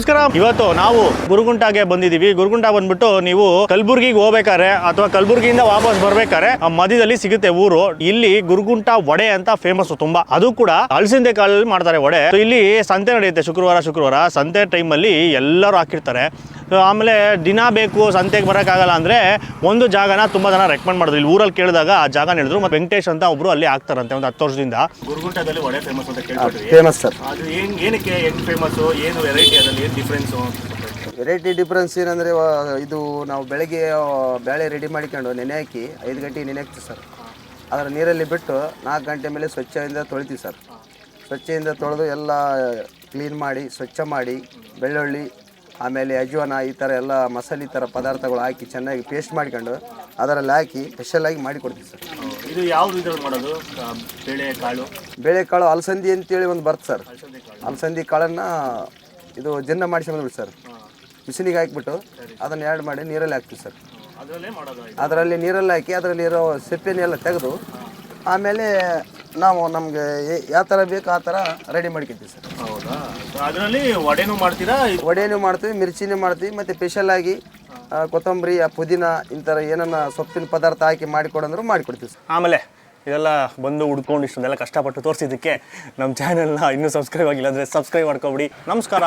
ನಮಸ್ಕಾರ. ಇವತ್ತು ನಾವು ಗುರುಗುಂಟಾಗೆ ಬಂದಿದ್ದೀವಿ. ಗುರುಗುಂಟ ಬಂದ್ಬಿಟ್ಟು ನೀವು ಕಲಬುರ್ಗಿಗೆ ಹೋಗ್ಬೇಕಾರೆ ಅಥವಾ ಕಲಬುರ್ಗಿಯಿಂದ ವಾಪಸ್ ಬರ್ಬೇಕಾರೆ ಮಧ್ಯದಲ್ಲಿ ಸಿಗುತ್ತೆ ಊರು. ಇಲ್ಲಿ ಗುರುಗುಂಟ ವಡೆ ಅಂತ ಫೇಮಸ್ ತುಂಬಾ. ಅದು ಕೂಡ ಅಲಸಂದೆ ಕಾಳಲ್ಲಿ ಮಾಡ್ತಾರೆ ವಡೆ. ಇಲ್ಲಿ ಸಂತೆ ನಡೆಯುತ್ತೆ ಶುಕ್ರವಾರ ಸಂತೆ ಟೈಮಲ್ಲಿ ಎಲ್ಲರೂ ಹಾಕಿರ್ತಾರೆ. ಆಮೇಲೆ ದಿನ ಬೇಕು ಸಂತೆಗೆ ಬರೋಕ್ಕಾಗಲ್ಲ ಅಂದರೆ ಒಂದು ಜಾಗನ ತುಂಬ ಜನ ರೆಕಮೆಂಡ್ ಮಾಡಿದ್ರು. ಇಲ್ಲಿ ಊರಲ್ಲಿ ಕೇಳಿದಾಗ ಆ ಜಾಗ ಹೇಳಿದ್ರು. ಮತ್ತು ವೆಂಕಟೇಶ್ ಅಂತ ಒಬ್ರು ಅಲ್ಲಿ ಆಗ್ತಾರಂತೆ ಒಂದು 10 ವರ್ಷದಿಂದ. ಗುರುಗುಂಟದಲ್ಲಿ ವಡೆ ಫೇಮಸ್ ಅಂತ ಕೇಳ್ಬಿಟ್ರಿ. Famous sir. ಅದು ಏನಕ್ಕೆ ಹೆಂಗೆ ಫೇಮಸ್ಸು, ಏನು ವೆರೈಟಿ, ಅದರಲ್ಲಿ ಏನು ಡಿಫ್ರೆನ್ಸು? ವೆರೈಟಿ ಡಿಫ್ರೆನ್ಸ್ ಏನಂದರೆ ಇದು ನಾವು ಬೆಳಗ್ಗೆ ಬೇಳೆ ರೆಡಿ ಮಾಡ್ಕೊಂಡು ನೆನೆ ಹಾಕಿ 5 ಗಂಟೆಗೆ ನೆನೆ ಹಾಕ್ತೀವಿ ಸರ್. ಅದರ ನೀರಲ್ಲಿ ಬಿಟ್ಟು 4 ಗಂಟೆ ಮೇಲೆ ಸ್ವಚ್ಛದಿಂದ ತೊಳಿತೀವಿ ಸರ್. ಸ್ವಚ್ಛದಿಂದ ತೊಳೆದು ಎಲ್ಲ ಕ್ಲೀನ್ ಮಾಡಿ ಸ್ವಚ್ಛ ಮಾಡಿ ಬೆಳ್ಳುಳ್ಳಿ ಆಮೇಲೆ ಅಜ್ವಾನ ಈ ಥರ ಎಲ್ಲ ಮಸಾಲೆ ಥರ ಪದಾರ್ಥಗಳು ಹಾಕಿ ಚೆನ್ನಾಗಿ ಪೇಸ್ಟ್ ಮಾಡ್ಕೊಂಡು ಅದರಲ್ಲಿ ಹಾಕಿ ಸ್ಪೆಷಲಾಗಿ ಮಾಡಿ ಕೊಡ್ತೀವಿ ಸರ್. ಇದು ಯಾವ ರೀತಿಯಲ್ಲಿ ಮಾಡೋದು? ಬೇಳೆಕಾಳು ಅಲಸಂದಿ ಅಂತೇಳಿ ಒಂದು ಬರ್ತದೆ ಸರ್. ಅಲಸಂದಿ ಕಾಳನ್ನು ಇದು ಜನ್ನ ಮಾಡಿಸ್ಕೊಂಡ್ಬಿಟ್ಟು ಸರ್ ಬಿಸಿಲಿಗೆ ಹಾಕಿಬಿಟ್ಟು ಅದನ್ನು ಆ್ಯಡ್ ಮಾಡಿ ನೀರಲ್ಲಿ ಹಾಕ್ತೀವಿ ಸರ್. ಅದರಲ್ಲಿ ನೀರಲ್ಲಿ ಹಾಕಿ ಅದರಲ್ಲಿ ಇರೋ ಸಿಪ್ಪೆನೆಲ್ಲ ತೆಗೆದು ಆಮೇಲೆ ನಾವು ನಮಗೆ ಯಾವ ಥರ ಬೇಕು ಆ ಥರ ರೆಡಿ ಮಾಡ್ಕೊತೀವಿ ಸರ್. ಹೌದಾ? ಅದರಲ್ಲಿ ವಡೆನೂ ಮಾಡ್ತೀರಾ? ವಡೆನೂ ಮಾಡ್ತೀವಿ, ಮಿರ್ಚಿನೂ ಮಾಡ್ತೀವಿ, ಮತ್ತು ಸ್ಪೆಷಲಾಗಿ ಕೊತ್ತಂಬರಿ ಪುದೀನ ಇಂಥರ ಏನನ್ನ ಸೊಪ್ಪಿನ ಪದಾರ್ಥ ಹಾಕಿ ಮಾಡಿಕೊಡಂದ್ರು ಮಾಡಿಕೊಡ್ತೀವಿ ಸರ್. ಆಮೇಲೆ ಇದೆಲ್ಲ ಬಂದು ಹುಡ್ಕೊಂಡು ಇಷ್ಟೊಂದೆಲ್ಲ ಕಷ್ಟಪಟ್ಟು ತೋರಿಸಿದ್ದಕ್ಕೆ ನಮ್ಮ ಚಾನೆಲ್ನ ಇನ್ನೂ ಸಬ್ಸ್ಕ್ರೈಬ್ ಆಗಿಲ್ಲ ಅಂದರೆ ಸಬ್ಸ್ಕ್ರೈಬ್ ಮಾಡ್ಕೊಬಿಡಿ. ನಮಸ್ಕಾರ.